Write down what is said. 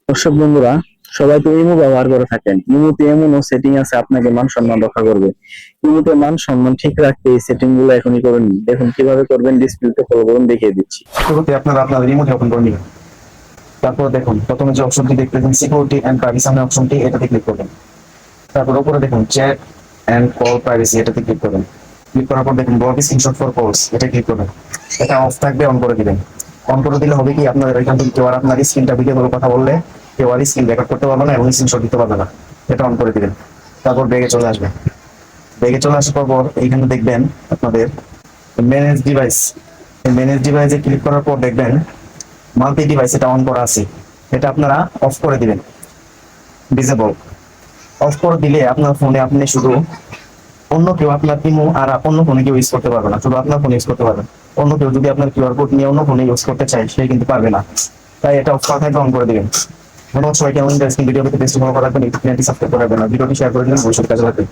দর্শক বন্ধুরা, সবাই তো ইমো ব্যবহার করে থাকেন। ইমোতে এমনও সেটিং আছে আপনাকে মান সম্মান রক্ষা করবে। ইমোতে মান সম্মান ঠিক রাখতে এই সেটিং গুলো এখনই করে নিন। দেখুন কিভাবে করবেন, ডিসপ্লেতে ফলো করুন, দেখিয়ে দিচ্ছি। শুরুতে আপনারা আপনাদের রিমোট ওপেন করে নেবেন। তারপর দেখুন প্রথমে যে অপশনটি দেখতেছেন সিকিউরিটি এন্ড প্রাইভেসি নামে অপশনটি, এটাতে ক্লিক করবেন। তারপর উপরে দেখুন চ্যাট এন্ড কল প্রাইভেসি, এটাতে ক্লিক করবেন। ক্লিক করার পর দেখুন ব্লক স্ক্রিনশট ফর কলস, এটা ক্লিক করবেন। এটা অফ থাকবে, অন করে দিবেন। অন করে দিলে হবে কি, আপনাদের এখান থেকে কেউ আর আপনার স্ক্রিনটা ভিডিও করে কথা বললে কেউ আর স্ক্রিন রেকর্ড করতে পারবে না এবং স্ক্রিনশট দিতে পারবে না। এটা অন করে দিবেন। তারপর ব্যাগে চলে আসবে। ব্যাগে চলে আসার পর এইখানে দেখবেন আপনাদের ম্যানেজ ডিভাইস। ম্যানেজ ডিভাইসে ক্লিক করার পর দেখবেন মাল্টি ডিভাইস এটা অন করা আছে, এটা আপনারা অফ করে দিবেন, ডিসেবল। অফ করে দিলে আপনার ফোনে আপনি শুধু অন্য কেউ আপনার ইমো আর অন্য ফোনে কেউ ইউজ করতে পারবে না, শুধু আপনার ফোনে ইউজ করতে পারবেন। অন্য কেউ যদি আপনার কিউআর কোড নিয়ে অন্য ফোনে ইউজ করতে চায় সে কিন্তু পারবে না। তাই এটা অফ করা থাকবে, অন করে দিবেন। ধন্যবাদ সবাইকে। আমাদের ভিডিও পেতে বেশি ফলো করার জন্য সাবস্ক্রাইব করে রাখবেন, ভিডিওটি শেয়ার করে দিন, ভবিষ্যৎ কাজে লাগবে।